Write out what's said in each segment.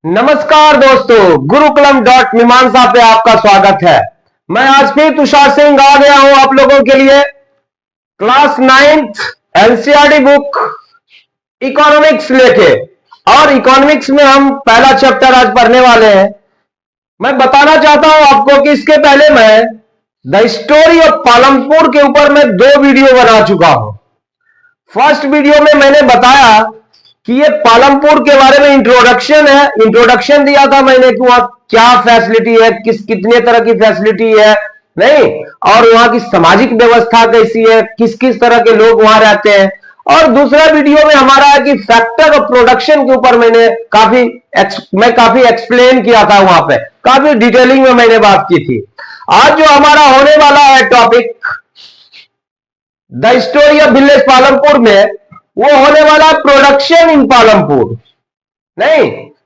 नमस्कार दोस्तों, गुरुकुलम डॉट मीमांसा पे आपका स्वागत है। मैं आज फिर तुषार सिंह आ गया हूं आप लोगों के लिए class 9th NCERT book economics लेके। और इकोनॉमिक्स में हम पहला चैप्टर आज पढ़ने वाले हैं। मैं बताना चाहता हूं आपको कि इसके पहले मैं द स्टोरी ऑफ पालमपुर के ऊपर मैं 2 वीडियो बना चुका हूं। फर्स्ट वीडियो में मैंने बताया कि ये पालमपुर के बारे में इंट्रोडक्शन है, इंट्रोडक्शन दिया था मैंने कि वहां क्या फैसिलिटी है, कितने तरह की फैसिलिटी है नहीं, और वहां की सामाजिक व्यवस्था कैसी है, किस किस तरह के लोग वहां रहते हैं। और दूसरा वीडियो में हमारा है कि फैक्टर ऑफ प्रोडक्शन के ऊपर मैं काफी एक्सप्लेन किया था, वहां पे काफी डिटेलिंग में मैंने बात की थी। आज जो हमारा होने वाला है topic the story of village Palampur में, वो होने वाला प्रोडक्शन इन पालमपुर। नहीं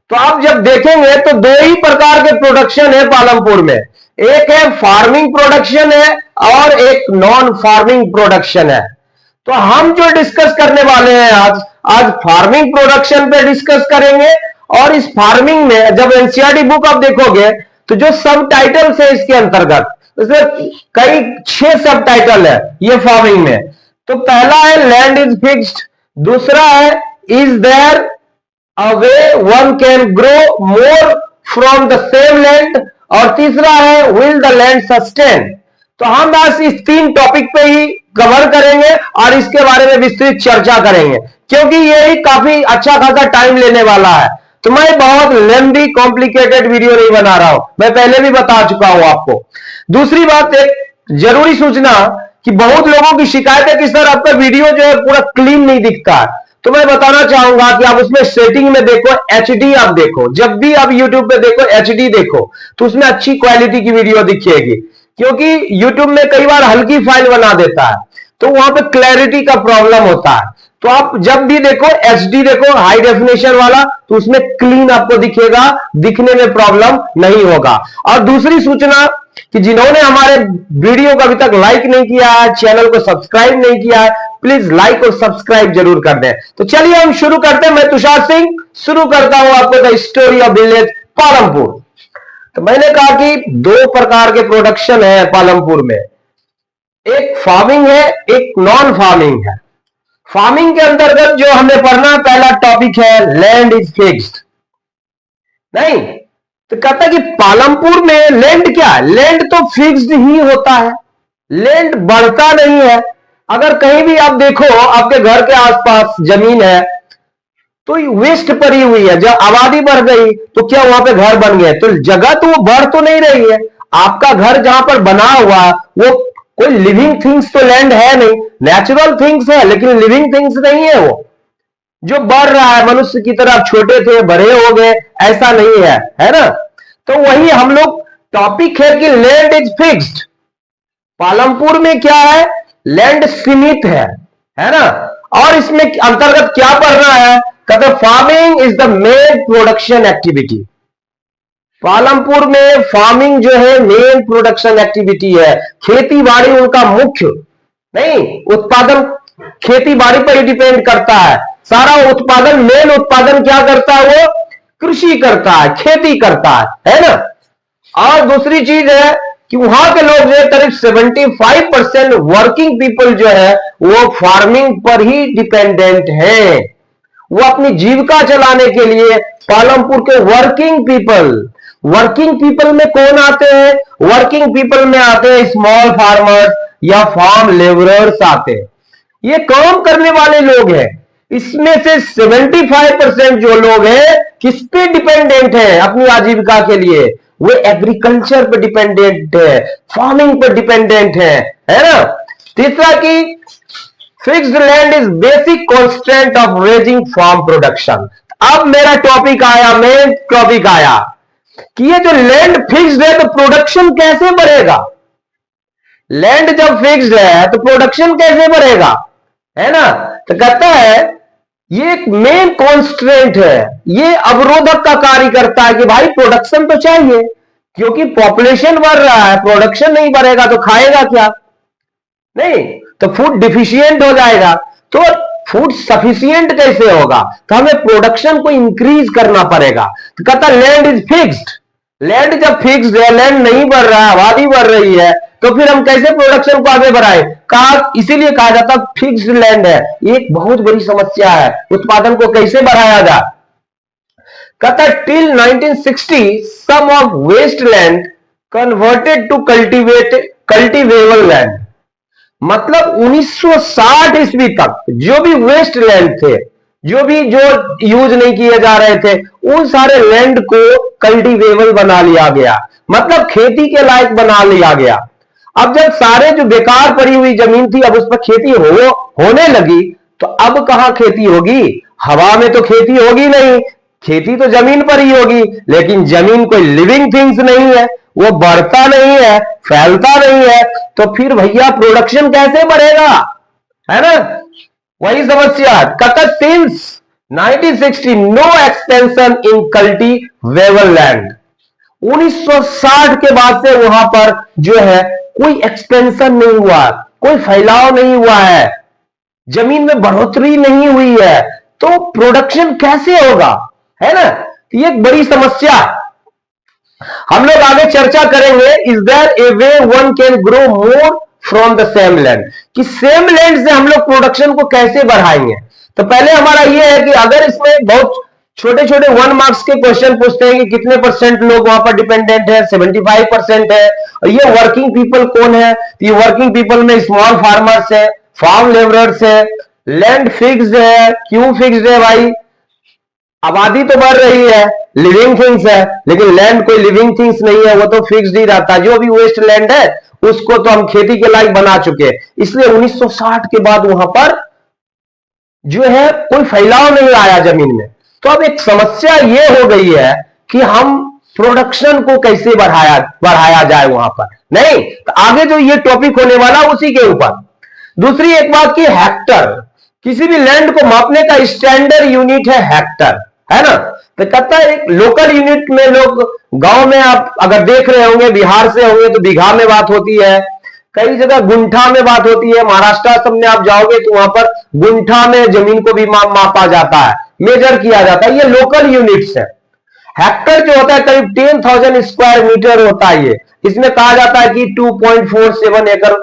तो आप जब देखेंगे तो 2 ही प्रकार के प्रोडक्शन है पालमपुर में। एक है फार्मिंग प्रोडक्शन है और एक नॉन फार्मिंग प्रोडक्शन है। तो हम जो डिस्कस करने वाले हैं आज फार्मिंग प्रोडक्शन पे डिस्कस करेंगे। और इस फार्मिंग में जब एनसीईआरटी बुक आप देखोगे तो जो सब टाइटल्स है इसके अंतर्गत, उसमें कई 6 सब टाइटल है ये फार्मिंग में। तो पहला है लैंड इज फिक्स्ड, दूसरा है is there a way one can grow more from the same land, और तीसरा है विल द लैंड सस्टेन। तो हम बस इस 3 टॉपिक पे ही कवर करेंगे और इसके बारे में विस्तृत चर्चा करेंगे, क्योंकि ये ही काफी अच्छा खासा टाइम लेने वाला है। तो मैं बहुत लेंथी कॉम्प्लिकेटेड वीडियो नहीं बना रहा हूं, मैं पहले भी बता चुका हूं आपको। दूसरी बात, एक जरूरी सूचना कि बहुत लोगों की शिकायत है कि सर आपका वीडियो जो है पूरा क्लीन नहीं दिखता है। तो मैं बताना चाहूंगा कि आप उसमें सेटिंग में देखो, एचडी आप देखो। जब भी आप यूट्यूब पे देखो एचडी देखो तो उसमें अच्छी क्वालिटी की वीडियो दिखेगी, क्योंकि यूट्यूब में कई बार हल्की फाइल बना देता है तो वहां पे क्लैरिटी का प्रॉब्लम होता है। तो आप जब भी देखो एचडी देखो, हाई डेफिनेशन वाला, तो उसमें क्लीन आपको दिखेगा, दिखने में प्रॉब्लम नहीं होगा। और दूसरी सूचना कि जिन्होंने हमारे वीडियो को अभी तक लाइक नहीं किया है, चैनल को सब्सक्राइब नहीं किया है, प्लीज लाइक और सब्सक्राइब जरूर कर दें। तो चलिए हम शुरू करते हैं। मैं तुषार सिंह शुरू करता हूं आपको the story of village Palampur. तो मैंने कहा कि 2 प्रकार के प्रोडक्शन है पालमपुर में, एक फार्मिंग है, एक नॉन फार्मिंग है। फार्मिंग के अंतर्गत जो हमें पढ़ना पहला टॉपिक है लैंड इज फिक्स्ड। नहीं तो कहता है कि पालमपुर में लैंड क्या है, लैंड तो फिक्स्ड ही होता है, लैंड बढ़ता नहीं है। अगर कहीं भी आप देखो आपके घर के आसपास जमीन है तो वेस्ट पड़ी हुई है, जब आबादी बढ़ गई तो क्या वहां पे घर बन गए, तो जगह तो वो बढ़ तो नहीं रही है। आपका घर जहां पर बना हुआ वो कोई लिविंग थिंग्स तो लैंड है नहीं, नेचुरल थिंग्स है लेकिन लिविंग थिंग्स नहीं है। वो जो बढ़ रहा है मनुष्य की तरह, छोटे थे बड़े हो गए, ऐसा नहीं है, है ना। तो वही हम लोग टॉपिक है कि लैंड इज फिक्स्ड। पालमपुर में क्या है, लैंड सीमित है ना। और इसमें अंतर्गत क्या पढ़ना है, कहते farming is the main production activity. Palampur में फार्मिंग जो है मेन प्रोडक्शन एक्टिविटी है, खेती बाड़ी उनका मुख्य नहीं, उत्पादन खेती बाड़ी पर ही डिपेंड करता है। सारा उत्पादन, मेन उत्पादन क्या करता है, वो कृषि करता है, खेती करता है ना। और दूसरी चीज है कि वहां के लोग जो है करीब 75% वर्किंग पीपल जो है वो फार्मिंग पर ही डिपेंडेंट है। वो अपनी जीविका चलाने के लिए पालमपुर के वर्किंग पीपल में कौन आते हैं, वर्किंग पीपल में आते हैं स्मॉल फार्मर्स या फार्म लेबरर्स आते हैं। ये काम करने वाले लोग हैं। इसमें से 75% जो लोग हैं किस पे डिपेंडेंट है अपनी आजीविका के लिए, वो एग्रीकल्चर पे डिपेंडेंट है, फार्मिंग पर डिपेंडेंट है ना। तीसरा कि fixed land is basic constant of raising farm production. अब मेरा टॉपिक आया, मेन टॉपिक आया कि ये जो लैंड फिक्स्ड है तो प्रोडक्शन कैसे बढ़ेगा। लैंड जब फिक्स्ड है तो प्रोडक्शन कैसे बढ़ेगा, है ना। तो कहता है ये एक मेन कॉन्स्टेंट है, ये अवरोधक का कार्य करता है कि भाई प्रोडक्शन तो चाहिए, क्योंकि पॉपुलेशन बढ़ रहा है, प्रोडक्शन नहीं बढ़ेगा तो खाएगा क्या, नहीं तो फूड डिफिशियंट हो जाएगा। तो फूड सफिशिएंट कैसे होगा, तो हमें प्रोडक्शन को इंक्रीज करना पड़ेगा। तो कहता लैंड इज फिक्स्ड, लैंड जब फिक्स्ड है, लैंड नहीं बढ़ रहा है, आबादी बढ़ रही है, तो फिर हम कैसे प्रोडक्शन को आगे बढ़ाएं। कहा इसीलिए कहा जाता फिक्स्ड लैंड है, एक बहुत बड़ी समस्या है, उत्पादन को कैसे बढ़ाया जाए। कहता till 1960 some of waste land converted to cultivable land. मतलब 1960 ईस्वी तक जो भी वेस्ट लैंड थे, जो यूज नहीं किए जा रहे थे, उन सारे लैंड को कल्टिवेबल बना लिया गया, मतलब खेती के लायक बना लिया गया। अब जब सारे जो बेकार पड़ी हुई जमीन थी, अब उस पर खेती होने लगी, तो अब कहां खेती होगी, हवा में तो खेती होगी नहीं, खेती तो जमीन पर ही होगी। लेकिन जमीन कोई लिविंग थिंग्स नहीं है, वो बढ़ता नहीं है, फैलता नहीं है, तो फिर भैया प्रोडक्शन कैसे बढ़ेगा, है ना। वही समस्या। कहता since 1960 no expansion in cultivable land. 1960 के बाद से वहां पर जो है कोई एक्सपेंशन नहीं हुआ, कोई फैलाव नहीं हुआ है, जमीन में बढ़ोतरी नहीं हुई है, तो प्रोडक्शन कैसे होगा, है ना। ये एक बड़ी समस्या। हम लोग आगे चर्चा करेंगे, is there a way one can grow more from the same land, कि सेम लैंड से हम लोग प्रोडक्शन को कैसे बढ़ाएंगे। तो पहले हमारा ये है कि अगर इसमें बहुत छोटे छोटे 1 मार्क्स के क्वेश्चन पूछते हैं कि कितने परसेंट लोग वहां पर डिपेंडेंट है, 75% है, और ये वर्किंग पीपल कौन है, ये वर्किंग पीपल में स्मॉल फार्मर्स है, फार्म लेबरर्स है, लैंड फिक्स्ड है, क्यों फिक्स्ड है भाई, आबादी तो बढ़ रही है, लिविंग थिंग्स है, लेकिन लैंड कोई लिविंग थिंग्स नहीं है, वो तो फिक्स्ड ही रहता है। जो भी वेस्ट लैंड है उसको तो हम खेती के लायक बना चुके हैं, इसलिए 1960 के बाद वहां पर जो है कोई फैलाव नहीं आया जमीन में। तो अब एक समस्या ये हो गई है कि हम प्रोडक्शन को कैसे बढ़ाया जाए वहां पर, नहीं तो आगे जो ये टॉपिक होने वाला उसी के ऊपर। दूसरी एक बात की हेक्टर, किसी भी लैंड को मापने का स्टैंडर्ड यूनिट है हेक्टर, है ना। तो कहता है एक लोकल यूनिट में, लोग गांव में आप अगर देख रहे होंगे, बिहार से होंगे तो बीघा में बात होती है, कई जगह गुंठा में बात होती है, महाराष्ट्र सब में आप जाओगे तो वहां पर गुंठा में जमीन को भी मापा जाता है, मेजर किया जाता है, ये लोकल यूनिट्स है। हेक्टर जो होता है करीब 10,000 स्क्वायर मीटर होता है, ये इसमें कहा जाता है कि 2.47 एकड़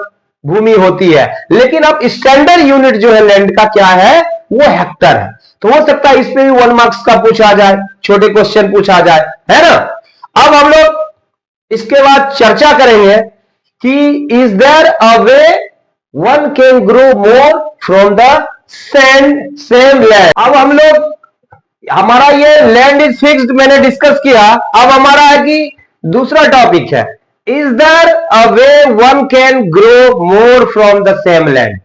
भूमि होती है। लेकिन अब स्टैंडर्ड यूनिट जो है लैंड का क्या है, वो हेक्टर है। तो हो सकता है इस पे भी 1 मार्क्स का पूछा जाए, छोटे क्वेश्चन पूछा जाए, है ना। अब हम लोग इसके बाद चर्चा करेंगे कि is there a way one can grow more from the same land. अब हम लोग, हमारा ये लैंड इज फिक्स्ड मैंने डिस्कस किया, अब हमारा है कि दूसरा टॉपिक है, is there a way one can grow more from the same land.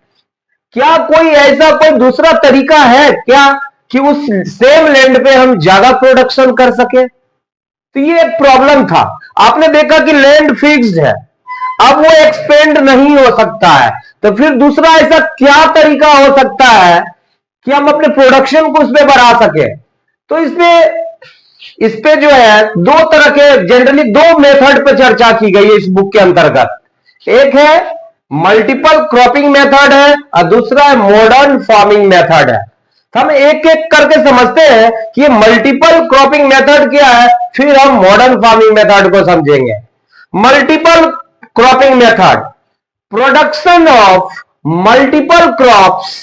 क्या कोई ऐसा कोई दूसरा तरीका है क्या कि उस सेम लैंड पे हम ज्यादा प्रोडक्शन कर सके। तो ये एक प्रॉब्लम था। आपने देखा कि लैंड फिक्स्ड है, अब वो एक्सपेंड नहीं हो सकता है, तो फिर दूसरा ऐसा क्या तरीका हो सकता है कि हम अपने प्रोडक्शन को उसमें बढ़ा सके। तो इस पे जो है दो तरह के, जनरली 2 मेथड पे चर्चा की गई है इस बुक के अंतर्गत। एक है मल्टीपल क्रॉपिंग मेथड है और दूसरा है मॉडर्न फार्मिंग मेथड है। तो हम एक एक करके समझते हैं कि ये मल्टीपल क्रॉपिंग मेथड क्या है, फिर हम मॉडर्न फार्मिंग मेथड को समझेंगे। Multiple cropping method, production of multiple crops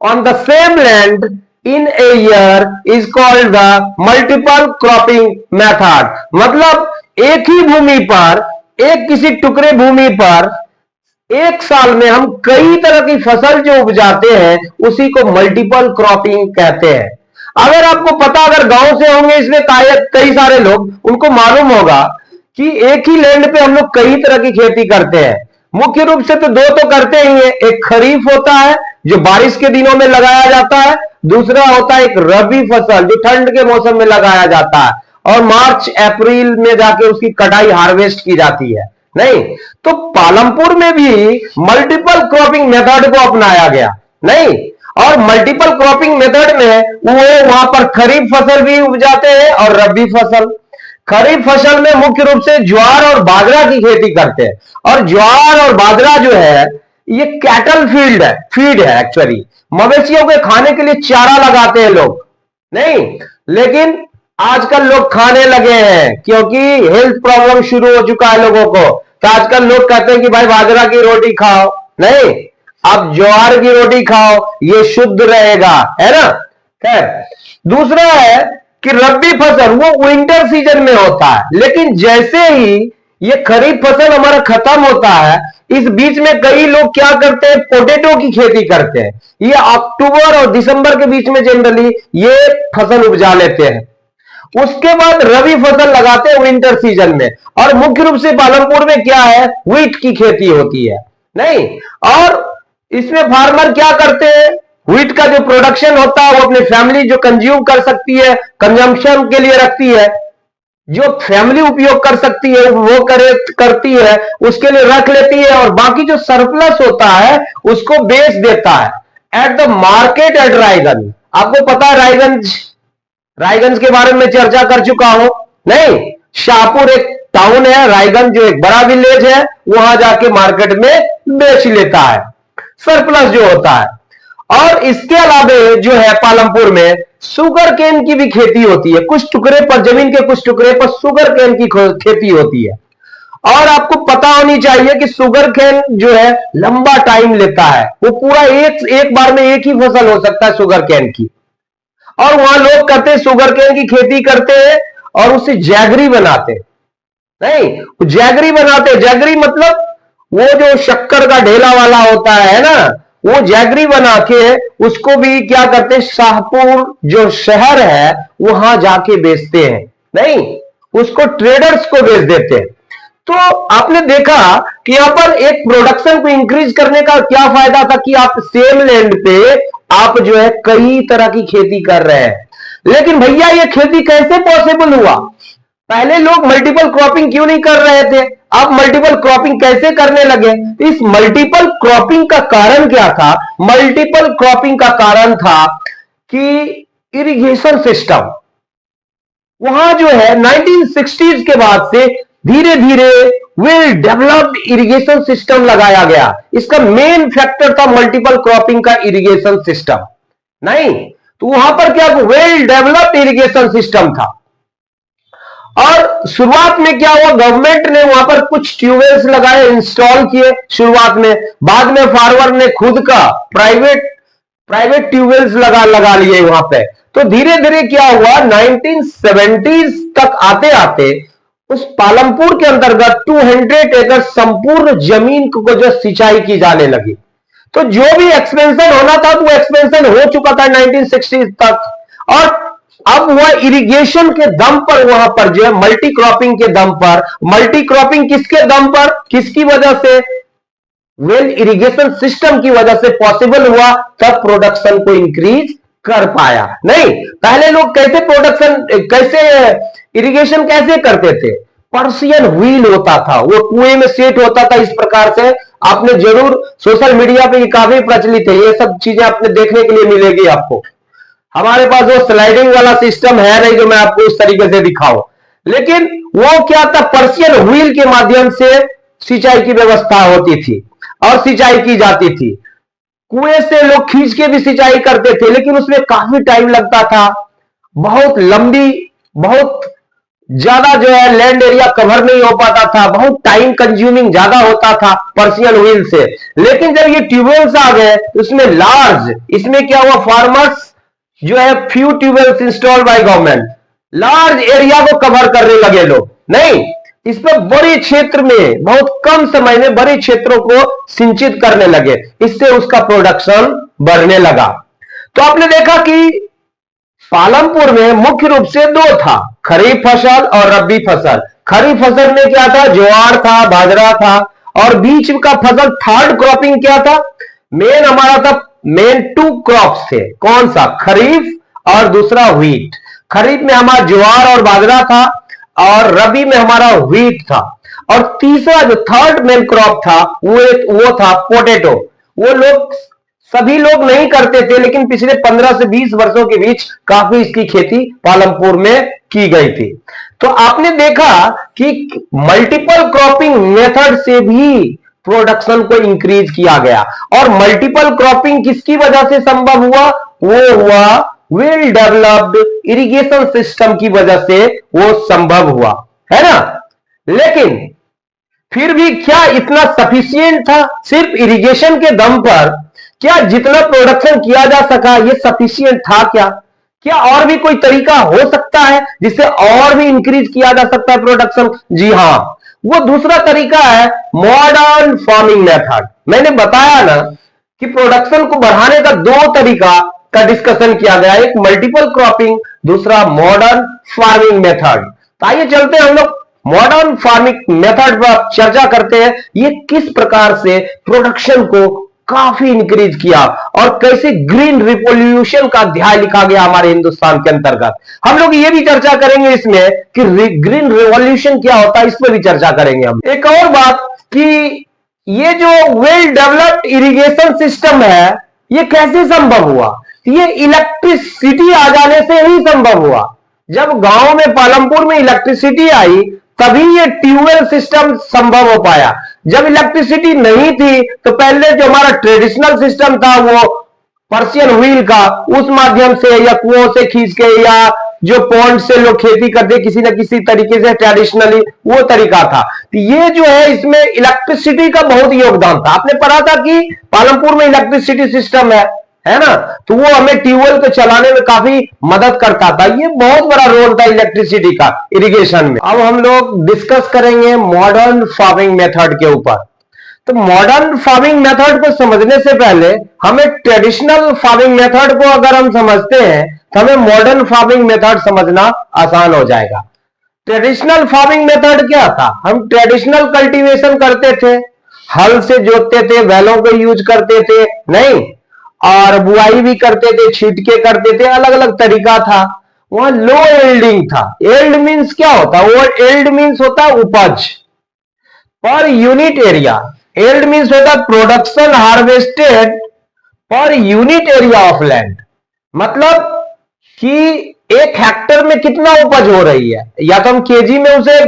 on the same land in a year is called the multiple cropping method। मतलब एक ही भूमि पर, एक किसी टुकड़े भूमि पर एक साल में हम कई तरह की फसल जो उपजाते हैं उसी को मल्टीपल क्रॉपिंग कहते हैं। अगर आपको पता, अगर गांव से होंगे इसमें कई सारे लोग, उनको मालूम होगा कि एक ही लैंड पे हम लोग कई तरह की खेती करते हैं। मुख्य रूप से तो 2 तो करते ही हैं, एक खरीफ होता है जो बारिश के दिनों में लगाया जाता है, दूसरा होता है एक रबी फसल जो ठंड के मौसम में लगाया जाता है और मार्च अप्रैल में जाके उसकी कटाई हार्वेस्ट की जाती है। नहीं तो पालमपुर में भी मल्टीपल क्रॉपिंग मेथड को अपनाया गया, नहीं, और मल्टीपल क्रॉपिंग मेथड में वो वहां पर खरीफ फसल भी उपजाते हैं और रबी फसल। खरीफ फसल में मुख्य रूप से ज्वार और बाजरा की खेती करते हैं, और ज्वार और बाजरा जो है ये कैटल फीड है एक्चुअली। मवेशियों के खाने के लिए चारा लगाते हैं लोग, नहीं, लेकिन आजकल लोग खाने लगे हैं क्योंकि हेल्थ प्रॉब्लम शुरू हो चुका है लोगों को। तो आजकल लोग कहते हैं कि भाई बाजरा की रोटी खाओ, नहीं, अब ज्वार की रोटी खाओ, ये शुद्ध रहेगा, है ना। खैर, दूसरा है कि रबी फसल वो विंटर सीजन में होता है, लेकिन जैसे ही ये खरीफ फसल हमारा खत्म होता है, इस बीच में कई लोग क्या करते हैं, पोटैटो की खेती करते हैं। ये अक्टूबर और दिसंबर के बीच में जनरली ये फसल उपजा लेते हैं। उसके बाद रबी फसल लगाते हैं विंटर सीजन में, और मुख्य रूप से पालमपुर में क्या है, व्हीट की खेती होती है, नहीं। और इसमें फार्मर क्या करते हैं, व्हीट का जो प्रोडक्शन होता है वो अपनी फैमिली जो कंज्यूम कर सकती है, कंजम्पशन के लिए रखती है, जो फैमिली उपयोग कर सकती है वो करती है, उसके लिए रख लेती है, और बाकी जो सरप्लस होता है उसको बेच देता है at the market at Raiganj. आपको पता है रायगंज के बारे में चर्चा कर चुका हूं, नहीं। शाहपुर एक टाउन है, रायगंज जो एक बड़ा विलेज है, वहां जाके मार्केट में बेच लेता है सरप्लस जो होता है। और इसके अलावा जो है पालमपुर में शुगर केन की भी खेती होती है, कुछ टुकड़े पर, जमीन के कुछ टुकड़े पर शुगर केन की खेती होती है। और आपको पता होनी चाहिए कि शुगर केन जो है लंबा टाइम लेता है, वो पूरा एक बार में एक ही फसल हो सकता है शुगर केन की। और वहां लोग करते हैं शुगर केन की खेती करते हैं और उससे जैगरी बनाते हैं, नहीं, जैगरी बनाते, जैगरी मतलब वो जो शक्कर का ढेला वाला होता है ना, वो जैगरी बना के उसको भी क्या करते हैं, शाहपुर जो शहर है वहां जाके बेचते हैं, नहीं, उसको ट्रेडर्स को बेच देते हैं। तो आपने देखा कि यहां पर एक प्रोडक्शन को इंक्रीज करने का क्या फायदा था कि आप सेम लैंड पे आप जो है कई तरह की खेती कर रहे हैं। लेकिन भैया ये खेती कैसे पॉसिबल हुआ, पहले लोग मल्टीपल क्रॉपिंग क्यों नहीं कर रहे थे, अब मल्टीपल क्रॉपिंग कैसे करने लगे। इस मल्टीपल क्रॉपिंग का कारण क्या था, मल्टीपल क्रॉपिंग का कारण था कि इरिगेशन सिस्टम वहां जो है 1960s के बाद से धीरे धीरे वेल डेवलप्ड इरिगेशन सिस्टम लगाया गया। इसका मेन फैक्टर था मल्टीपल क्रॉपिंग का इरिगेशन सिस्टम, नहीं, तो वहां पर क्या वेल डेवलप्ड इरिगेशन सिस्टम था। और शुरुआत में क्या हुआ, गवर्नमेंट ने वहां पर कुछ ट्यूबवेल्स लगाए, इंस्टॉल किए शुरुआत में, बाद में फार्मर ने खुद का प्राइवेट ट्यूबवेल्स लगा लिए वहां पे। तो धीरे धीरे क्या हुआ, 1970s तक आते आते उस पालमपुर के अंतर्गत 200 एकड़ संपूर्ण जमीन को जो सिंचाई की जाने लगी। तो जो भी एक्सपेंशन होना था वो एक्सपेंशन हो चुका था 1960 तक। और अब वह इरिगेशन के दम पर वहां पर जो है मल्टी क्रॉपिंग के दम पर, मल्टी क्रॉपिंग किसके दम पर, किसकी वजह से, वेल इरिगेशन सिस्टम की वजह से पॉसिबल हुआ, तब प्रोडक्शन को इंक्रीज कर पाया। नहीं, पहले लोग कैसे इरिगेशन कैसे करते थे, पर्सियन व्हील होता था, वो कुएं में सेट होता था इस प्रकार से। आपने जरूर सोशल मीडिया पे ये काफी प्रचलित है, ये सब चीजें आपने देखने के लिए मिलेगी आपको। हमारे पास वो स्लाइडिंग वाला सिस्टम है नहीं जो मैं आपको इस तरीके से दिखाऊं, लेकिन वो क्या था, पर्सियन व्हील के माध्यम से सिंचाई की व्यवस्था होती थी और सिंचाई की जाती थी। कुएं से लोग खींच के भी सिंचाई करते थे, लेकिन उसमें काफी टाइम लगता था, बहुत लंबी, बहुत ज्यादा जो है लैंड एरिया कवर नहीं हो पाता था, बहुत टाइम कंज्यूमिंग ज्यादा होता था पर्सियन व्हील से। लेकिन जब ये ट्यूबवेल्स आ गए, उसमें लार्ज, इसमें क्या हुआ, फार्मर्स जो है few tube wells installed by government, large area को कवर करने लगे लोग, नहीं, इस पर बड़े क्षेत्र में बहुत कम समय में बड़े क्षेत्रों को सिंचित करने लगे, इससे उसका प्रोडक्शन बढ़ने लगा। तो आपने देखा कि पालमपुर में मुख्य रूप से दो था, खरीफ फसल और रबी फसल। खरीफ फसल में क्या था, ज्वार था, बाजरा था, और बीच का फसल थर्ड क्रॉपिंग क्या था, मेन हमारा था, मेन टू क्रॉप्स थे, कौन सा, खरीफ और दूसरा व्हीट। खरीफ में हमारा ज्वार और बाजरा था और रबी में हमारा व्हीट था। और तीसरा जो थर्ड मेन क्रॉप था वो था पोटैटो। वो लोग सभी लोग नहीं करते थे, लेकिन पिछले 15 से 20 वर्षों के बीच काफी इसकी खेती पालमपुर में की गई थी। तो आपने देखा कि मल्टीपल क्रॉपिंग मेथड से भी प्रोडक्शन को इंक्रीज किया गया। और मल्टीपल क्रॉपिंग किसकी वजह से संभव हुआ? वो हुआ वेल डेवलप्ड इरिगेशन सिस्टम की वजह से वो संभव हुआ, है ना। लेकिन फिर भी क्या इतना सफिशिएंट था? सिर्फ इरिगेशन के दम पर क्या जितना प्रोडक्शन किया जा सका ये सफिशिएंट था क्या? क्या और भी कोई तरीका हो सकता है जिससे और भी इंक्रीज किया जा सकता है प्रोडक्शन? जी हां, वो दूसरा तरीका है मॉडर्न फार्मिंग मेथड। मैंने बताया ना कि प्रोडक्शन को बढ़ाने का दो तरीका का डिस्कशन किया गया, एक मल्टीपल क्रॉपिंग, दूसरा मॉडर्न फार्मिंग मेथड। तो आइए चलते हैं हम लोग मॉडर्न फार्मिंग मेथड पर चर्चा करते हैं, ये किस प्रकार से प्रोडक्शन को काफी इंक्रीज किया और कैसे ग्रीन रिवॉल्यूशन का अध्याय लिखा गया हमारे हिंदुस्तान के अंतर्गत। हम लोग ये भी चर्चा करेंगे इसमें कि ग्रीन रिवॉल्यूशन क्या होता है, इस पर भी चर्चा करेंगे हम। एक और बात कि ये जो वेल डेवलप्ड इरिगेशन सिस्टम है ये कैसे संभव हुआ? ये इलेक्ट्रिसिटी आ जाने से ही संभव हुआ। जब गांव में पालमपुर में इलेक्ट्रिसिटी आई तभी ये ट्यूबवेल सिस्टम संभव हो पाया। जब इलेक्ट्रिसिटी नहीं थी तो पहले जो हमारा ट्रेडिशनल सिस्टम था वो पर्शियन व्हील का, उस माध्यम से या कुओं से खींच के या जो पॉन्ड से लोग खेती करते किसी न किसी तरीके से ट्रेडिशनली, वो तरीका था। तो ये जो है इसमें इलेक्ट्रिसिटी का बहुत योगदान था। आपने पढ़ा था कि पालमपुर में इलेक्ट्रिसिटी सिस्टम है ना, तो वो हमें ट्यूबवेल को चलाने में काफी मदद करता था। ये बहुत बड़ा रोल था इलेक्ट्रिसिटी का इरिगेशन में। अब हम लोग डिस्कस करेंगे मॉडर्न फार्मिंग मेथड के ऊपर। तो मॉडर्न फार्मिंग मेथड को समझने से पहले हमें ट्रेडिशनल फार्मिंग मेथड को अगर हम समझते हैं तो हमें मॉडर्न फार्मिंग मेथड समझना आसान हो जाएगा। ट्रेडिशनल फार्मिंग मेथड क्या था? हम ट्रेडिशनल कल्टीवेशन करते थे, हल से जोतते थे, बैलों को यूज करते थे नहीं, और बुआई भी करते थे, छींटे करते थे, अलग अलग तरीका था। वहां लो एल्डिंग था। एल्ड मीन्स क्या होता है? वो एल्ड मीन्स होता है उपज per unit area. Yield means होता है production harvested per unit area of land. मतलब कि एक हेक्टर में कितना उपज हो रही है, या तो हम केजी में उसे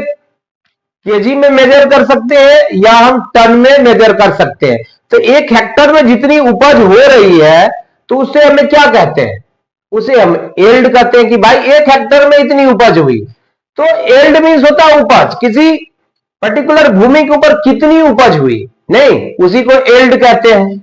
केजी में मेजर कर सकते हैं या हम टन में मेजर कर सकते हैं। तो एक हेक्टर में जितनी उपज हो रही है तो उसे हमें क्या कहते हैं? उसे हम एल्ड कहते हैं कि भाई एक हेक्टर में इतनी उपज हुई। तो एल्ड मीन्स होता है उपज, किसी पर्टिकुलर भूमि के ऊपर कितनी उपज हुई, नहीं, उसी को एल्ड कहते हैं।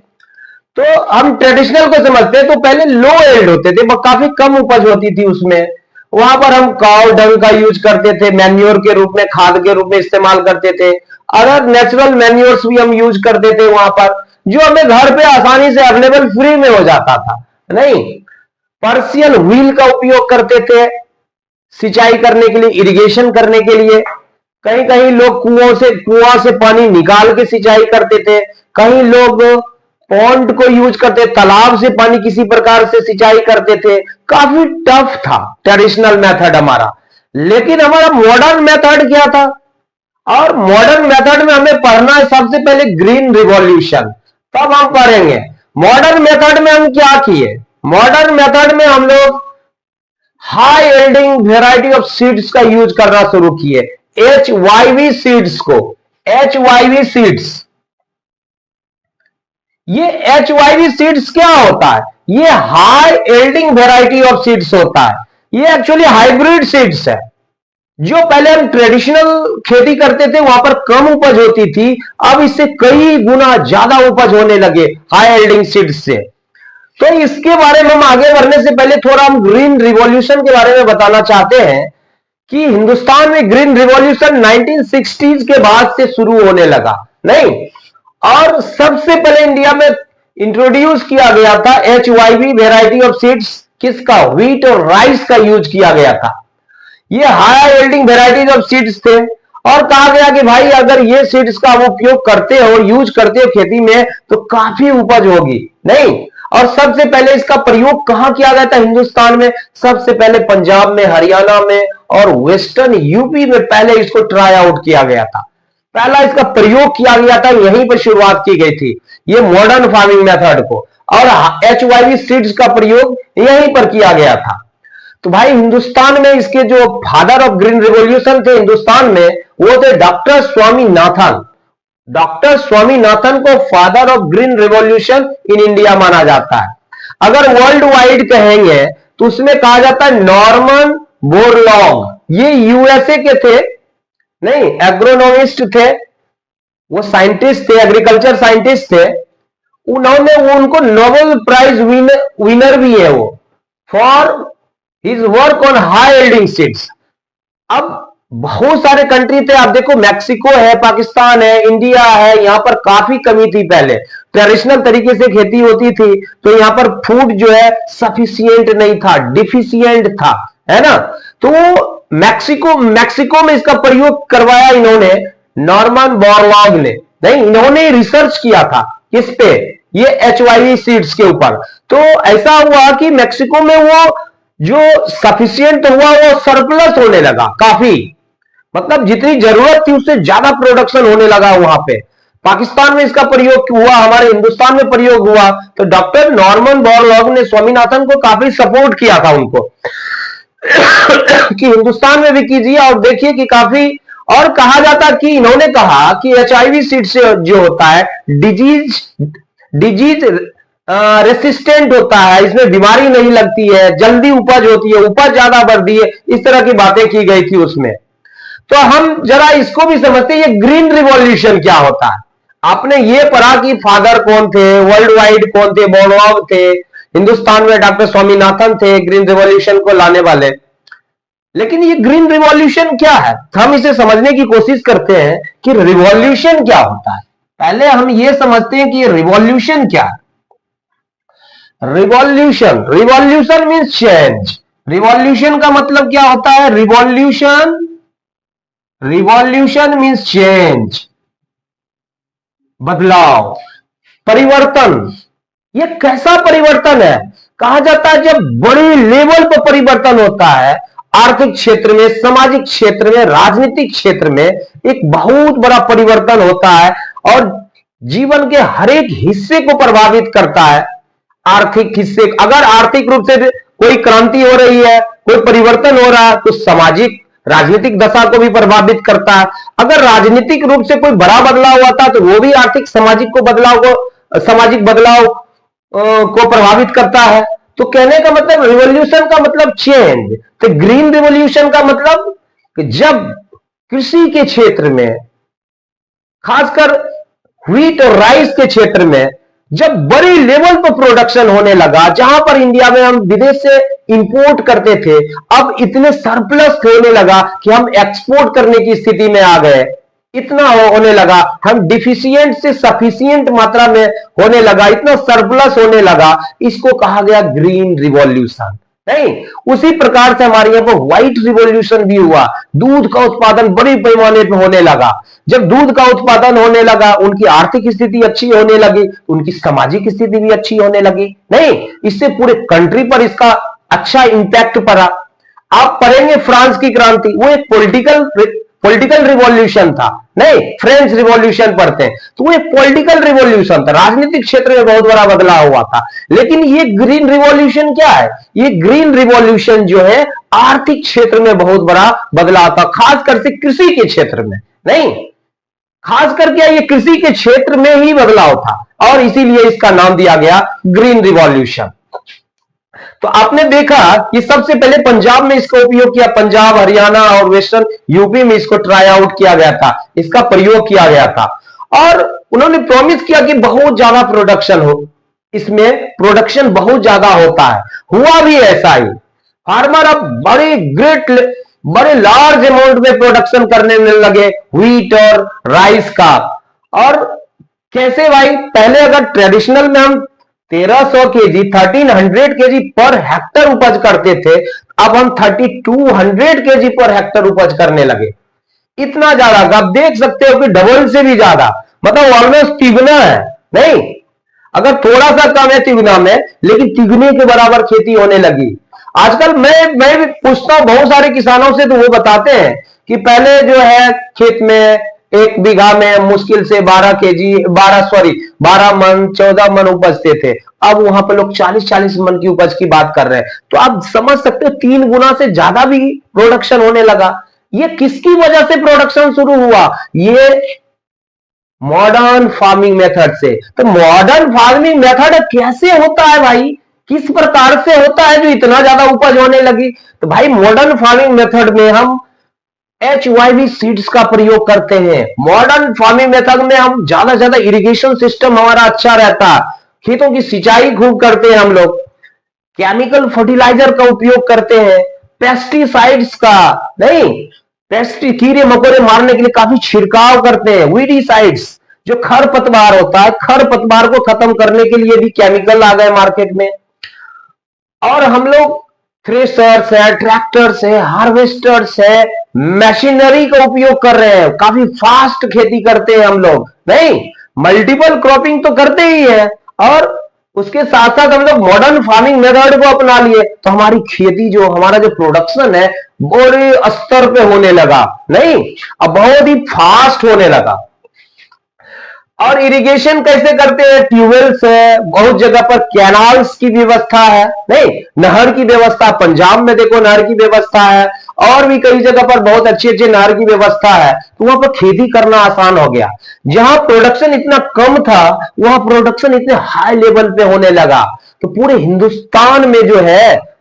तो हम ट्रेडिशनल को समझते हैं तो पहले लो एल्ड होते थे, काफी कम उपज होती थी उसमें। वहां पर हम काउ डंग का यूज करते थे, मैन्योर के रूप में, खाद के रूप में इस्तेमाल करते थे। अदर नेचुरल मैन्योर्स भी हम यूज करते थे वहां पर, जो हमें घर पे आसानी से अवेलेबल फ्री में हो जाता था। नहीं, पर्शियन व्हील का उपयोग करते थे सिंचाई करने के लिए, इरिगेशन करने के लिए। कहीं कहीं लोग कुआं से पानी निकाल के सिंचाई करते थे, कहीं लोग पॉन्ड को यूज करते, तालाब से पानी किसी प्रकार से सिंचाई करते थे। काफी टफ था ट्रेडिशनल मेथड हमारा। लेकिन हमारा मॉडर्न मेथड क्या था? और मॉडर्न मेथड में हमें पढ़ना है सबसे पहले ग्रीन रिवॉल्यूशन, तब हम पढ़ेंगे। मॉडर्न मेथड में हम क्या किए? मॉडर्न मेथड में हम लोग हाई एल्डिंग वेराइटी ऑफ सीड्स का यूज करना शुरू किए। HYV सीड्स को, HYV सीड्स, ये HYV सीड्स क्या होता है? ये हाई एल्डिंग वेराइटी ऑफ सीड्स होता है। ये एक्चुअली हाइब्रिड सीड्स है। जो पहले हम ट्रेडिशनल खेती करते थे वहां पर कम उपज होती थी, अब इससे कई गुना ज्यादा उपज होने लगे हाई एल्डिंग सीड्स से। तो इसके बारे में हम आगे बढ़ने से पहले थोड़ा हम ग्रीन रिवॉल्यूशन के बारे में बताना चाहते हैं कि हिंदुस्तान में ग्रीन रिवॉल्यूशन 1960s के बाद से शुरू होने लगा, नहीं, और सबसे पहले इंडिया में इंट्रोड्यूस किया गया था HYV वेराइटी ऑफ सीड्स। किसका? व्हीट और राइस का यूज किया गया था। ये हाई एल्डिंग वेराइटीज ऑफ सीड्स थे और कहा गया कि भाई अगर ये सीड्स का आप उपयोग करते हो, यूज करते हो खेती में तो काफी उपज होगी, नहीं। और सबसे पहले इसका प्रयोग कहां किया गया था हिंदुस्तान में? सबसे पहले पंजाब में, हरियाणा में और वेस्टर्न यूपी में पहले इसको ट्राई आउट किया गया था। पहला इसका प्रयोग किया गया था, यहीं पर शुरुआत की गई थी ये मॉडर्न फार्मिंग मेथड को, और HYV सीड्स का प्रयोग यहीं पर किया गया था। तो भाई हिंदुस्तान में इसके जो फादर ऑफ ग्रीन रिवॉल्यूशन थे हिंदुस्तान में, वो थे डॉक्टर स्वामीनाथन। डॉक्टर स्वामीनाथन को father of green revolution in India माना जाता है। अगर वर्ल्ड वाइड कहेंगे तो उसमें कहा जाता है नॉर्मन बोरलॉग, ये यूएसए के थे, नहीं एग्रोनॉमिस्ट थे, वो साइंटिस्ट थे, एग्रीकल्चर साइंटिस्ट थे। उन्होंने वो उनको नोबेल प्राइज विनर भी है वो, for his work on high yielding seeds. अब बहुत सारे कंट्री थे, आप देखो मैक्सिको है, पाकिस्तान है, इंडिया है, यहां पर काफी कमी थी। पहले ट्रेडिशनल तरीके से खेती होती थी तो यहां पर फूड जो है सफिशियंट नहीं था, डिफिशियंट था, है ना। तो मैक्सिको में इसका प्रयोग करवाया इन्होंने, नॉर्मन बोरलॉग ने, नहीं इन्होंने रिसर्च किया था किस पे, ये HYV सीड्स के ऊपर। तो ऐसा हुआ कि मैक्सिको में वो जो सफिशियंट हुआ वो सरप्लस होने लगा काफी, मतलब जितनी जरूरत थी उससे ज्यादा प्रोडक्शन होने लगा वहां पे। पाकिस्तान में इसका प्रयोग हुआ, हमारे हिंदुस्तान में प्रयोग हुआ, तो डॉक्टर नॉर्मन बोरलॉग ने स्वामीनाथन को काफी सपोर्ट किया था उनको कि हिंदुस्तान में भी कीजिए और देखिए कि काफी। और कहा जाता कि इन्होंने कहा कि HIV सीड से जो होता है डिजीज रेसिस्टेंट होता है, इसमें बीमारी नहीं लगती है, जल्दी उपज होती है, उपज ज्यादा बढ़ती है, इस तरह की बातें की गई थी उसमें। तो हम जरा इसको भी समझते हैं, ये ग्रीन रिवॉल्यूशन क्या होता है। आपने ये पढ़ा कि फादर कौन थे, वर्ल्ड वाइड कौन थे, बोरलॉग थे, हिंदुस्तान में डॉक्टर स्वामीनाथन थे ग्रीन रिवॉल्यूशन को लाने वाले। लेकिन ये ग्रीन रिवॉल्यूशन क्या है, हम इसे समझने की कोशिश करते हैं कि रिवॉल्यूशन क्या होता है। पहले हम ये समझते हैं कि ये रिवॉल्यूशन क्या है। Revolution means change. रिवॉल्यूशन का मतलब क्या होता है, रिवॉल्यूशन मीन्स चेंज, बदलाव, परिवर्तन। ये कैसा परिवर्तन है, कहा जाता है जब बड़ी लेवल पर परिवर्तन होता है, आर्थिक क्षेत्र में, सामाजिक क्षेत्र में, राजनीतिक क्षेत्र में एक बहुत बड़ा परिवर्तन होता है और जीवन के हर एक हिस्से को प्रभावित करता है। आर्थिक हिस्से, अगर आर्थिक रूप से कोई क्रांति हो रही है, कोई परिवर्तन हो रहा है, तो सामाजिक राजनीतिक दशा को भी प्रभावित करता है। अगर राजनीतिक रूप से कोई बड़ा बदलाव हुआ था तो वो भी आर्थिक सामाजिक बदलाव को प्रभावित करता है। तो कहने का मतलब रिवॉल्यूशन का मतलब चेंज। तो ग्रीन रिवॉल्यूशन का मतलब कि जब कृषि के क्षेत्र में, खासकर व्हीट और राइस के क्षेत्र में, जब बड़ी लेवल पर प्रोडक्शन होने लगा, जहां पर इंडिया में हम विदेश से इंपोर्ट करते थे, अब इतने सरप्लस होने लगा कि हम एक्सपोर्ट करने की स्थिति में आ गए। इतना होने लगा, हम डिफिशियंट से सफिशियंट मात्रा में होने लगा, इतना सरप्लस होने लगा, इसको कहा गया ग्रीन रिवॉल्यूशन। नहीं, उसी प्रकार से हमारे यहां पर व्हाइट रिवॉल्यूशन भी हुआ। दूध का उत्पादन बड़े पैमाने पर होने लगा। जब दूध का उत्पादन होने लगा, उनकी आर्थिक स्थिति अच्छी होने लगी, उनकी सामाजिक स्थिति भी अच्छी होने लगी। नहीं, इससे पूरे कंट्री पर इसका अच्छा इंपैक्ट पड़ा। आप पढ़ेंगे फ्रांस की क्रांति, वो एक पॉलिटिकल रिवॉल्यूशन था। नहीं, फ्रेंच रिवॉल्यूशन पढ़ते हैं तो वो एक पॉलिटिकल रिवॉल्यूशन था, राजनीतिक क्षेत्र में बहुत बड़ा बदलाव हुआ था। लेकिन ये ग्रीन रिवॉल्यूशन क्या है, ये ग्रीन रिवॉल्यूशन जो है आर्थिक क्षेत्र में बहुत बड़ा बदलाव था, खासकर से कृषि के क्षेत्र में। नहीं, खास करके ये कृषि के क्षेत्र में ही बदलाव था और इसीलिए इसका नाम दिया गया ग्रीन रिवॉल्यूशन। तो आपने देखा कि सबसे पहले पंजाब में इसका उपयोग किया, पंजाब, हरियाणा और वेस्टर्न यूपी में इसको ट्राई आउट किया गया था, इसका प्रयोग किया गया था। और उन्होंने प्रॉमिस किया कि बहुत ज्यादा प्रोडक्शन हो, इसमें प्रोडक्शन बहुत ज्यादा होता है। हुआ भी ऐसा ही, फार्मर अब बड़े लार्ज अमाउंट में प्रोडक्शन करने लगे व्हीट और राइस का। और कैसे भाई, पहले अगर ट्रेडिशनल में हम 1300 केजी 1300 केजी पर हेक्टर उपज करते थे, अब हम 3200 केजी पर हेक्टर उपज करने लगे। इतना ज्यादा, आप देख सकते हो कि डबल से भी ज्यादा, मतलब ऑलमोस्ट तिगुना है। नहीं, अगर थोड़ा सा कम है तिगुना में, लेकिन तिगुने के बराबर खेती होने लगी। आजकल मैं भी पूछता हूं बहुत सारे किसानों से, तो वो बताते हैं कि पहले जो है खेत में एक बीघा में मुश्किल से 12 मन 14 मन उपजते थे, अब वहां पर लोग 40 मन की उपज की बात कर रहे हैं। तो आप समझ सकते हो 3 गुना से ज्यादा भी प्रोडक्शन होने लगा। ये किसकी वजह से प्रोडक्शन शुरू हुआ, ये मॉडर्न फार्मिंग मेथड से। तो मॉडर्न फार्मिंग मेथड कैसे होता है भाई, किस प्रकार से होता है जो इतना ज्यादा उपज होने लगी? तो भाई मॉडर्न फार्मिंग मेथड में हम HYV सीड्स का प्रयोग करते हैं। मॉडर्न फार्मिंग मेथड में हम ज्यादा ज्यादा इरिगेशन सिस्टम हमारा अच्छा रहता है, खेतों की सिंचाई खूब करते हैं हम लोग, केमिकल फर्टिलाइजर का उपयोग करते हैं, पेस्टिसाइड्स का नहीं, कीड़े मकोड़े मारने के लिए काफी छिड़काव करते हैं, वीडीसाइड्स जो खरपतवार होता है, खरपतवार को खत्म करने के लिए भी केमिकल आ गए मार्केट में। और हम लोग थ्रेशर्स है, ट्रैक्टर्स है, हार्वेस्टर्स है, मशीनरी का उपयोग कर रहे हैं, काफी फास्ट खेती करते हैं हम लोग, नहीं मल्टीपल क्रॉपिंग तो करते ही है, और उसके साथ साथ हम लोग मॉडर्न फार्मिंग मेथड को अपना लिए, तो हमारी खेती जो हमारा जो प्रोडक्शन है बड़े स्तर पे होने लगा, नहीं अब बहुत ही फास्ट होने लगा। और इरिगेशन कैसे करते हैं? ट्यूबवेल्स है, बहुत जगह पर कैनाल्स की व्यवस्था है, नहीं नहर की व्यवस्था, पंजाब में देखो नहर की व्यवस्था है, और भी कई जगह पर बहुत अच्छी अच्छी नहर की व्यवस्था है, तो वहां पर खेती करना आसान हो गया। जहां प्रोडक्शन इतना कम था वहां प्रोडक्शन इतने हाई लेवल पे होने लगा। तो पूरे हिंदुस्तान में जो है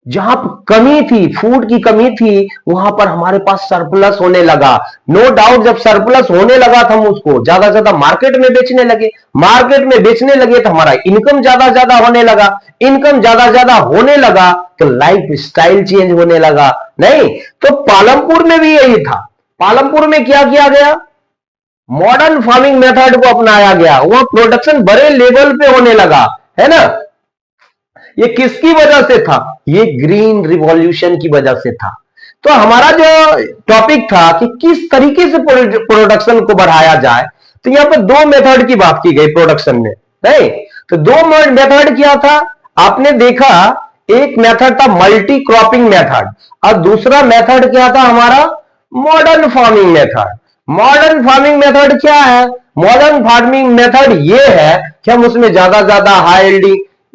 जहां कमी थी, फूड की कमी थी, वहां पर हमारे पास सरप्लस होने लगा। नो डाउट जब सरप्लस होने लगा तो हम उसको ज्यादा ज्यादा मार्केट में बेचने लगे, मार्केट में बेचने लगे तो हमारा इनकम ज्यादा ज्यादा होने लगा, इनकम ज्यादा ज्यादा होने लगा तो लाइफ स्टाइल चेंज होने लगा, नहीं तो पालमपुर में भी यही था। पालमपुर में क्या किया गया? मॉडर्न फार्मिंग मेथड को अपनाया गया, वहां प्रोडक्शन बड़े लेवल पे होने लगा, है ना। ये किसकी वजह से था? ये ग्रीन रिवॉल्यूशन की वजह से था। तो हमारा जो टॉपिक था कि किस तरीके से प्रोडक्शन को बढ़ाया जाए, तो यहां पर दो मेथड की बात की गई प्रोडक्शन में, नहीं तो दो मेथड क्या था आपने देखा? एक मेथड था मल्टी क्रॉपिंग मेथड, और दूसरा मेथड क्या था हमारा? Modern farming method. Modern farming method क्या है? मॉडर्न फार्मिंग मेथड ये है कि हम उसमें ज्यादा ज्यादा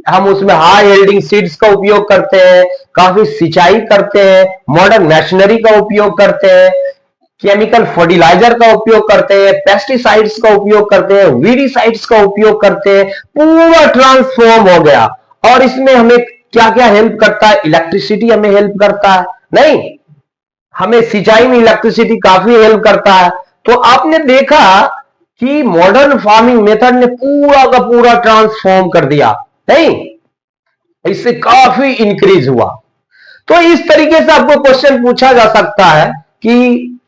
हम उसमें हाई यील्डिंग सीड्स का उपयोग करते हैं, काफी सिंचाई करते हैं, मॉडर्न मशीनरी का उपयोग करते हैं, केमिकल फर्टिलाइजर का उपयोग करते हैं, पेस्टिसाइड्स का उपयोग करते हैं, वीडीसाइड्स का उपयोग करते हैं, पूरा ट्रांसफॉर्म हो गया। और इसमें हमें क्या क्या हेल्प करता है? इलेक्ट्रिसिटी हमें हेल्प करता है, नहीं हमें सिंचाई में इलेक्ट्रिसिटी काफी हेल्प करता है। तो आपने देखा कि मॉडर्न फार्मिंग मेथड ने पूरा का पूरा ट्रांसफॉर्म कर दिया, नहीं इससे काफी इंक्रीज हुआ। तो इस तरीके से आपको क्वेश्चन पूछा जा सकता है कि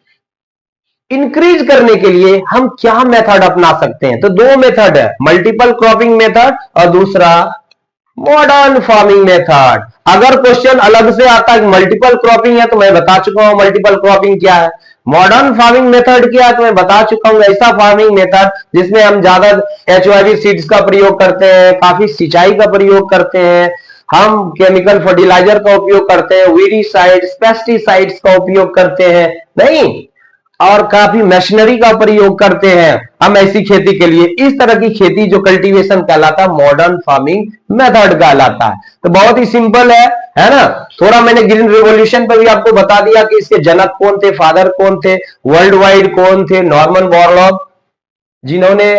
इंक्रीज करने के लिए हम क्या मेथड अपना सकते हैं? तो दो मेथड है, मल्टीपल क्रॉपिंग मेथड और दूसरा मॉडर्न फार्मिंग मेथड। अगर क्वेश्चन अलग से आता है मल्टीपल क्रॉपिंग है तो मैं बता चुका हूं मल्टीपल क्रॉपिंग क्या है, मॉडर्न फार्मिंग मेथड क्या है तो मैं बता चुका हूं ऐसा फार्मिंग मेथड जिसमें हम ज्यादा HYV सीड्स का प्रयोग करते हैं, काफी सिंचाई का प्रयोग करते हैं, हम केमिकल फर्टिलाइजर का उपयोग करते हैं, वीडीसाइड्स पेस्टिसाइड्स का उपयोग करते हैं, नहीं और काफी मशीनरी का प्रयोग करते हैं हम ऐसी खेती के लिए। इस तरह की खेती जो कल्टीवेशन कहलाता है मॉडर्न फार्मिंग मेथड कहलाता है। तो बहुत ही सिंपल है ना। थोड़ा मैंने ग्रीन रिवॉल्यूशन पर भी आपको बता दिया कि इसके जनक कौन थे, फादर कौन थे, वर्ल्ड वाइड कौन थे? नॉर्मन बोरलॉग, जिन्होंने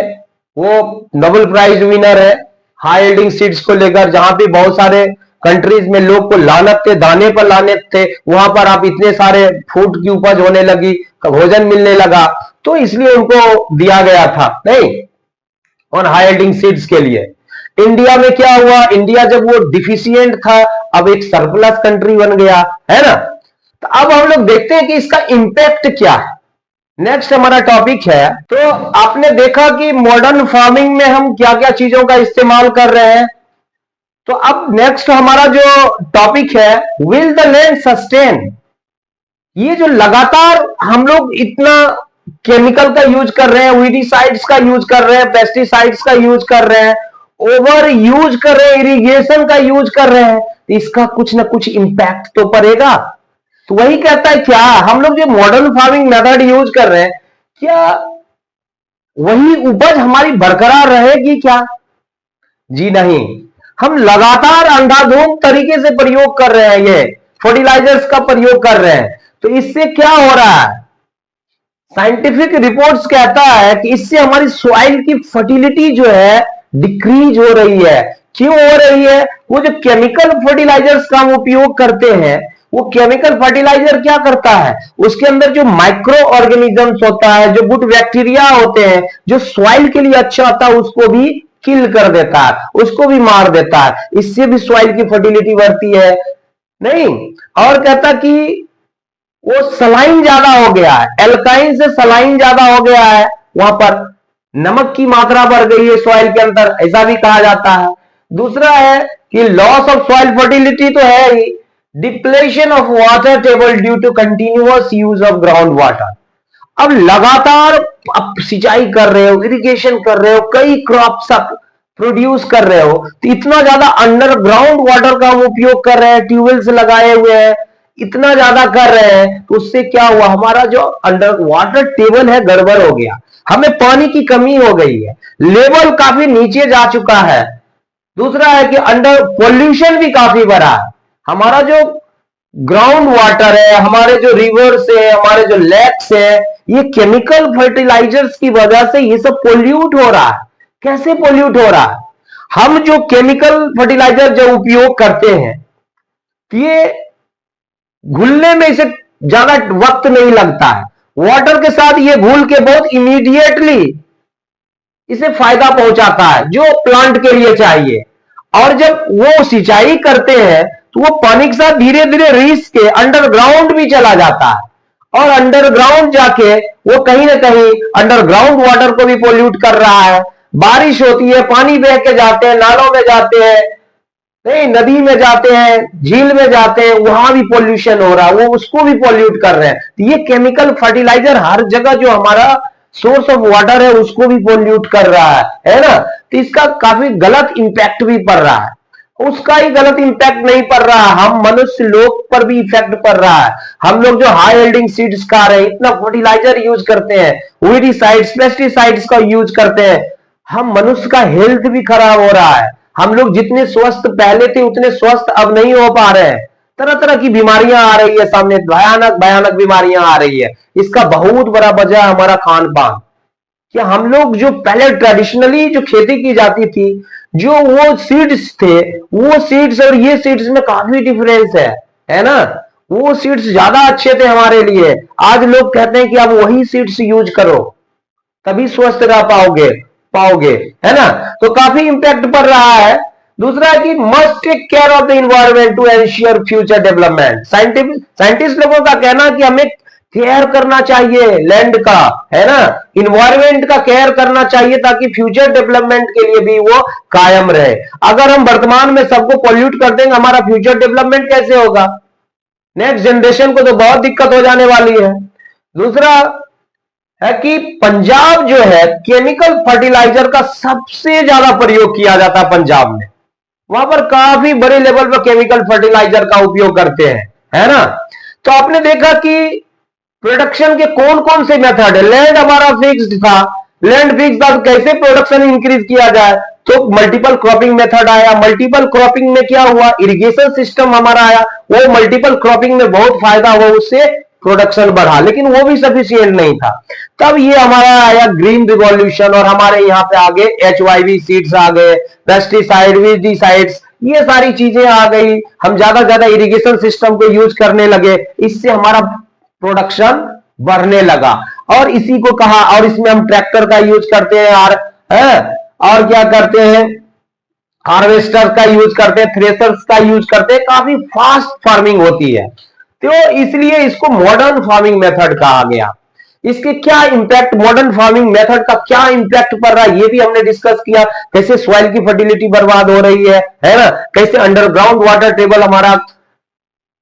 वो नोबेल प्राइज विनर है हाई यील्डिंग सीड्स को लेकर, जहां पे बहुत सारे कंट्रीज में लोग को लानत थे, दाने पर लानत थे, वहां पर आप इतने सारे फूड की उपज होने लगी, भोजन मिलने लगा, तो इसलिए उनको दिया गया था, नहीं और हाई यील्डिंग सीड्स के लिए। इंडिया में क्या हुआ? इंडिया जब वो डिफिशियंट था अब एक सरप्लस कंट्री बन गया, है ना। तो अब हम लोग देखते हैं कि इसका इंपैक्ट क्या है। नेक्स्ट हमारा टॉपिक है, तो आपने देखा कि मॉडर्न फार्मिंग में हम क्या क्या चीजों का इस्तेमाल कर रहे हैं। तो अब नेक्स्ट हमारा जो टॉपिक है, विल द लैंड सस्टेन। ये जो लगातार हम लोग इतना केमिकल का यूज कर रहे हैं, वीडीसाइड्स का यूज कर रहे हैं, पेस्टिसाइड्स का यूज कर रहे हैं, ओवर यूज कर रहे हैं, इरिगेशन का यूज कर रहे हैं, तो इसका कुछ ना कुछ इंपैक्ट तो पड़ेगा। तो वही कहता है क्या हम लोग जो मॉडर्न फार्मिंग मेथड यूज कर रहे हैं, क्या वही उपज हमारी बरकरार रहेगी क्या? जी नहीं, हम लगातार अंधाधुंध तरीके से प्रयोग कर रहे हैं, ये फर्टिलाइजर्स का प्रयोग कर रहे हैं, तो इससे क्या हो रहा है? साइंटिफिक रिपोर्ट्स कहता है कि इससे हमारी सॉइल की फर्टिलिटी जो है डिक्रीज हो रही है। क्यों हो रही है? वो जो केमिकल फर्टिलाइजर्स का हम उपयोग करते हैं, वो केमिकल फर्टिलाइजर क्या करता है, उसके अंदर जो माइक्रो ऑर्गेनिजम्स होता है, जो गुड बैक्टीरिया होते हैं, जो सॉइल के लिए अच्छा होता है, उसको भी किल कर देता है, उसको भी मार देता है। इससे भी सॉइल की फर्टिलिटी बढ़ती है नहीं। और कहता कि वो सलाइन ज्यादा हो गया है, एल्काइन से सलाइन ज्यादा हो गया है, वहां पर नमक की मात्रा बढ़ गई है सॉइल के अंदर, ऐसा भी कहा जाता है। दूसरा है कि लॉस ऑफ सॉइल फर्टिलिटी तो है ही, depletion of water table due to continuous use of ground water. अब लगातार आप सिंचाई कर रहे हो, इरिगेशन कर रहे हो, कई क्रॉप्स आप प्रोड्यूस कर रहे हो, तो इतना ज्यादा अंडरग्राउंड वाटर का हम उपयोग कर रहे हैं, ट्यूबवेल्स लगाए हुए हैं, इतना ज्यादा कर रहे हैं, तो उससे क्या हुआ, हमारा जो अंडर वाटर टेबल है गड़बड़ हो गया, हमें पानी की कमी हो गई है, लेवल काफी नीचे जा चुका है। दूसरा है कि अंडर पोल्यूशन भी काफी बढ़ा है। हमारा जो ग्राउंड वाटर है, हमारे जो रिवर्स है, हमारे जो लेक्स है, ये केमिकल फर्टिलाइजर्स की वजह से ये सब पोल्यूट हो रहा है। कैसे पोल्यूट हो रहा है? हम जो केमिकल फर्टिलाइजर जो उपयोग करते हैं, ये घुलने में इसे ज्यादा वक्त नहीं लगता है, वाटर के साथ ये घुल के बहुत इमीडिएटली इसे फायदा पहुंचाता है जो प्लांट के लिए चाहिए। और जब वो सिंचाई करते हैं तो वो पानी के साथ धीरे धीरे रिस के अंडरग्राउंड भी चला जाता है, और अंडरग्राउंड जाके वो कहीं ना कहीं अंडरग्राउंड वाटर को भी पोल्यूट कर रहा है। बारिश होती है, पानी बह के जाते हैं, नालों में जाते हैं, नहीं नदी में जाते हैं, झील में जाते हैं, वहां भी पोल्यूशन हो रहा है, वो उसको भी पोल्यूट कर रहे हैं। तो ये केमिकल फर्टिलाइजर हर जगह जो हमारा सोर्स ऑफ वाटर है उसको भी पोल्यूट कर रहा है ना। तो इसका काफी गलत इंपैक्ट भी पड़ रहा है। उसका ही गलत इंपैक्ट नहीं पड़ रहा, हम मनुष्य लोग पर भी इफेक्ट पड़ रहा है। हम लोग जो हाई एल्डिंग सीड्स खा रहे हैं, इतना फर्टिलाइजर यूज करते हैं, वीडिसाइड्स पेस्टिसाइड्स का यूज करते हैं, हम मनुष्य का हेल्थ भी खराब हो रहा है। हम लोग जितने स्वस्थ पहले थे उतने स्वस्थ अब नहीं हो पा रहे हैं। तरह तरह की बीमारियां आ रही है सामने, भयानक भयानक बीमारियां आ रही है। इसका बहुत बड़ा वजह है हमारा खान पान। कि हम लोग जो पहले ट्रेडिशनली जो खेती की जाती थी, जो वो सीड्स थे, वो सीड्स और ये सीड्स में काफी डिफरेंस है ना। वो सीड्स ज्यादा अच्छे थे हमारे लिए। आज लोग कहते हैं कि आप वही सीड्स यूज करो तभी स्वस्थ रह पाओगे पाओगे है ना। तो काफी इंपैक्ट पड़ रहा है। दूसरा है कि must take care of the environment to ensure future development. Scientist लोगों का कहना है कि हमें केयर करना चाहिए लैंड का, है ना, इन्वायरमेंट का केयर करना चाहिए ताकि फ्यूचर डेवलपमेंट के लिए भी वो कायम रहे। अगर हम वर्तमान में सबको पॉल्यूट कर देंगे, हमारा फ्यूचर डेवलपमेंट कैसे होगा? नेक्स्ट जनरेशन को तो बहुत दिक्कत हो जाने वाली है। दूसरा है कि पंजाब जो है केमिकल फर्टिलाइजर का सबसे ज्यादा प्रयोग किया जाता है पंजाब में। वहां पर काफी बड़े लेवल पर केमिकल फर्टिलाइजर का उपयोग करते हैं, है ना। तो आपने देखा कि प्रोडक्शन के कौन कौन से मेथड है। लैंड हमारा फिक्स्ड था, लैंड फिक्स था, तो कैसे प्रोडक्शन इंक्रीज किया जाए? तो मल्टीपल क्रॉपिंग मेथड आया। मल्टीपल क्रॉपिंग में क्या हुआ, इरिगेशन सिस्टम हमारा आया, वो मल्टीपल क्रॉपिंग में बहुत फायदा हुआ, उससे प्रोडक्शन बढ़ा, लेकिन वो भी सफिशियंट नहीं था। तब ये हमारा आया ग्रीन रिवॉल्यूशन, और हमारे यहाँ पे आगे HYV सीड्स आ गए, पेस्टिसाइड विजिसाइड्स, ये सारी चीजें आ गई। हम ज्यादा ज्यादा इरिगेशन सिस्टम को यूज करने लगे, इससे हमारा प्रोडक्शन बढ़ने लगा। और इसी को कहा, और इसमें हम ट्रैक्टर का यूज करते हैं, और क्या करते हैं, हार्वेस्टर का यूज करते हैं, थ्रेसर्स का यूज करते हैं, काफी फास्ट फार्मिंग होती है। तो इसलिए इसको मॉडर्न फार्मिंग मेथड कहा गया। इसके क्या इंपैक्ट, मॉडर्न फार्मिंग मेथड का क्या इंपैक्ट पड़ रहा है, ये भी हमने डिस्कस किया। कैसे सॉइल की फर्टिलिटी बर्बाद हो रही है ना, कैसे अंडरग्राउंड वाटर टेबल हमारा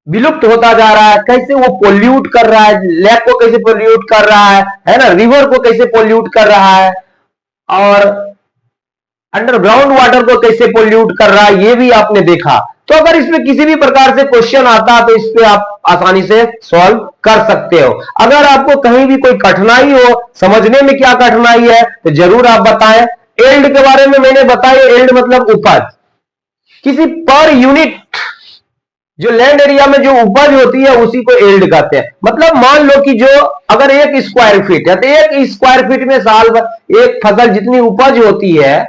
विलुप्त होता जा रहा है, कैसे वो पोल्यूट कर रहा है, लेक को कैसे पोल्यूट कर रहा है ना, रिवर को कैसे पोल्यूट कर रहा है, और अंडरग्राउंड वाटर को कैसे पोल्यूट कर रहा है, ये भी आपने देखा। तो अगर इसमें किसी भी प्रकार से क्वेश्चन आता है तो इस पे आप आसानी से सॉल्व कर सकते हो। अगर आपको कहीं भी कोई कठिनाई हो, समझने में क्या कठिनाई है, तो जरूर आप बताएं। एल्ड के बारे में मैंने बताया, एल्ड मतलब उपज, किसी पर यूनिट जो लैंड एरिया में जो उपज होती है उसी को यील्ड कहते हैं। मतलब मान लो कि जो अगर 1 स्क्वायर फीट है तो 1 स्क्वायर फीट में साल भर एक फसल जितनी उपज होती है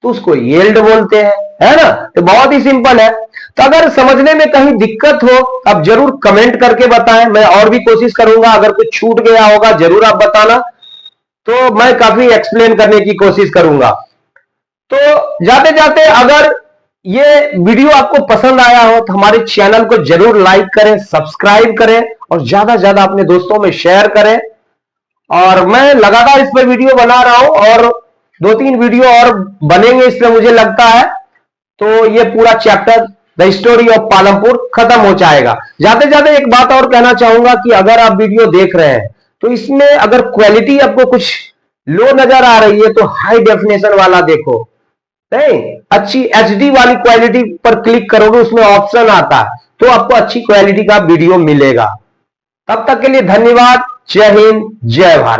तो उसको यील्ड बोलते हैं, है ना। तो बहुत ही सिंपल है। तो अगर समझने में कहीं दिक्कत हो आप जरूर कमेंट करके बताएं, मैं और भी कोशिश करूंगा। अगर कुछ छूट गया होगा जरूर आप बताना, तो मैं काफी एक्सप्लेन करने की कोशिश करूंगा। तो जाते जाते अगर ये वीडियो आपको पसंद आया हो तो हमारे चैनल को जरूर लाइक करें, सब्सक्राइब करें और ज्यादा से ज्यादा अपने दोस्तों में शेयर करें। और मैं लगातार इस पर वीडियो बना रहा हूं और 2-3 वीडियो और बनेंगे इस पर मुझे लगता है। तो ये पूरा chapter the story of Palampur खत्म हो जाएगा। जाते जाते एक बात और कहना चाहूंगा कि अगर आप वीडियो देख रहे हैं तो इसमें अगर क्वालिटी आपको कुछ लो नजर आ रही है तो हाई डेफिनेशन वाला देखो, नहीं अच्छी एचडी वाली क्वालिटी पर क्लिक करोगे उसमें ऑप्शन आता है तो आपको अच्छी क्वालिटी का वीडियो मिलेगा। तब तक के लिए धन्यवाद। जय हिंद, जय भारत।